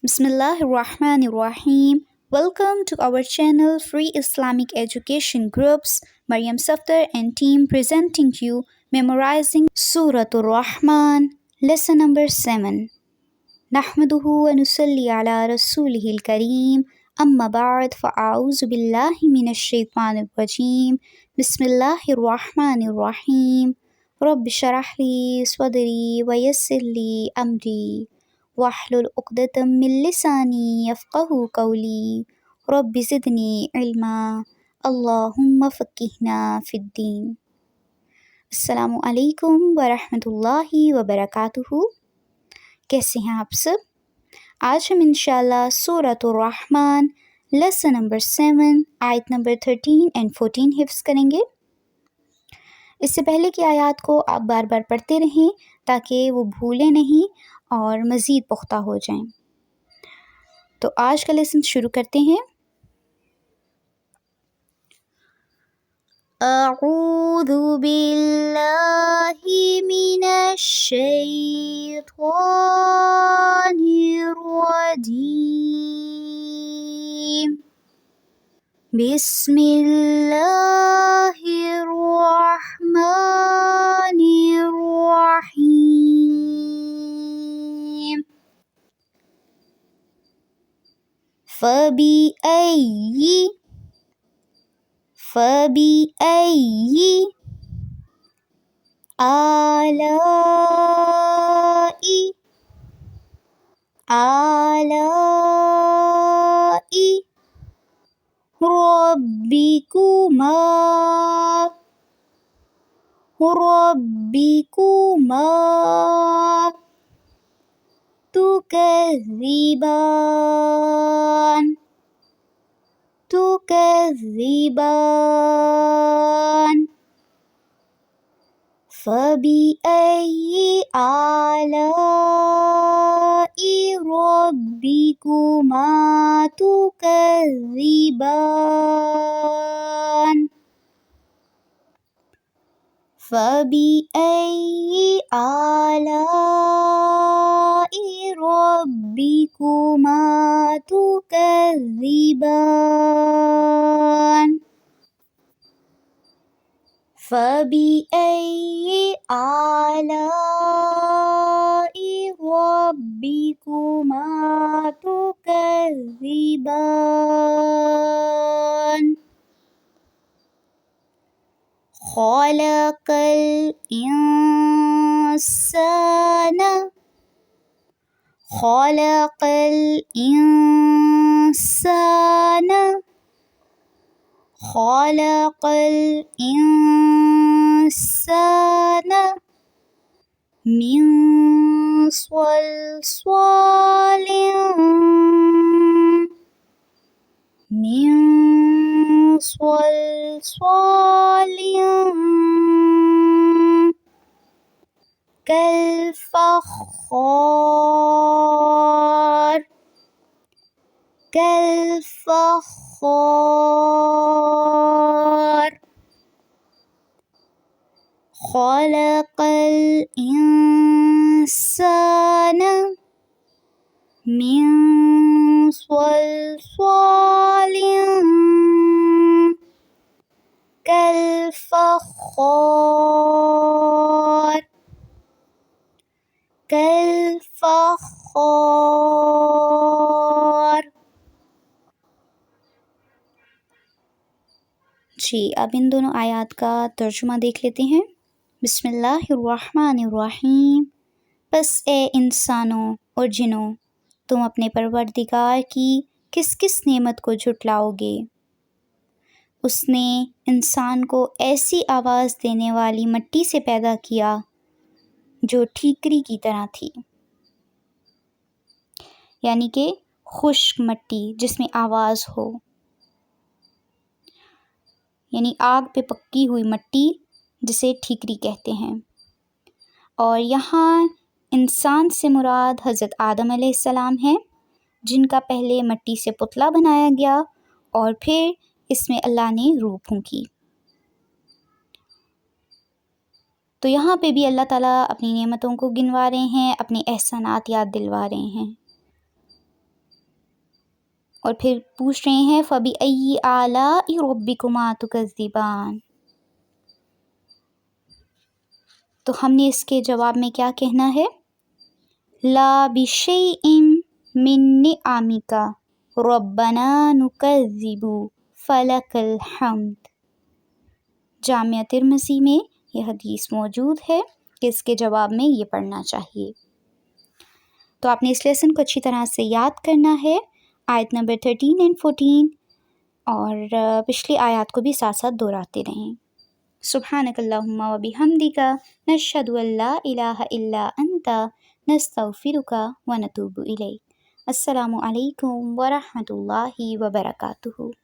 Bismillahirrahmanirrahim. Welcome to our channel Free Islamic Education Groups, Mariam Safdar and team presenting you Memorizing Surah Rahman, lesson number 7. نحمده ونصلي على رسوله الكريم أما بعد فأعوذ بالله من الشيطان الرجيم بسم الله الرحمن الرحيم رب اشرح لي صدري ويسر لي أمري واحلل عقدة من لساني يفقه قولي رب زدني علما اللهم فقهنا في الدين. السلام علیکم ورحمۃ اللہ وبرکاتہ. کیسے ہیں آپ سب؟ آج ہم انشاءاللہ سورۃ الرحمن لیسن نمبر 7 آیت نمبر 13 and 14 حفظ کریں گے. اس سے پہلے کی آیات کو آپ بار بار پڑھتے رہیں تاکہ وہ بھولیں نہیں اور مزید پختہ ہو جائیں. تو آج کا لیسن شروع کرتے ہیں. اعوذ باللہ من الشیطان الرجیم. بسم اللہ الرحمن الرحیم. فبأي آلاء ربكما تكذبان. فبأي آلاء ربكما تكذبان. فبأي آلاء ربكما تكذبان. فبأي آلاء ربكما تكذبان. خلق الإنسان من صلصال كالفخار. خلق الإنسان من صلصال كالفخار. جی اب ان دونوں آیات کا ترجمہ دیکھ لیتے ہیں. بسم اللہ الرحمن الرحیم. پس اے انسانوں اور جنوں تم اپنے پروردگار کی کس کس نعمت کو جھٹلاؤ گے؟ اس نے انسان کو ایسی آواز دینے والی مٹی سے پیدا کیا جو ٹھیکری کی طرح تھی، یعنی کہ خشک مٹی جس میں آواز ہو، یعنی آگ پہ پکی ہوئی مٹی جسے ٹھیکری کہتے ہیں. اور یہاں انسان سے مراد حضرت آدم علیہ السلام ہیں جن کا پہلے مٹی سے پتلا بنایا گیا اور پھر اس میں اللہ نے روح پھونکی. تو یہاں پہ بھی اللہ تعالیٰ اپنی نعمتوں کو گنوا رہے ہیں، اپنے احسانات یاد دلوا رہے ہیں. اور پھر پوچھ رہے ہیں فَبِأَيِّ آلَاءِ رَبِّكُمَا تُكَذِّبَانِ، تو ہم نے اس کے جواب میں کیا کہنا ہے؟ لا بِشَيْءٍ مِّن نِعَمِكَ رَبَّنَا نُكَذِّبُ فَلَكَ الْحَمْدُ۔ جامعہ ترمذی میں یہ حدیث موجود ہے کہ اس کے جواب میں یہ پڑھنا چاہیے۔ تو آپ نے اس لیسن کو اچھی طرح سے یاد کرنا ہے، آیت نمبر 13 and 14، اور پچھلی آیات کو بھی ساتھ ساتھ دہراتے رہیں۔ سبحانک اللہم و بحمدک نشہد ان لا الہ الا انت نستغفرک و نتوب الیک۔ السلام علیکم ورحمۃ اللہ وبرکاتہ۔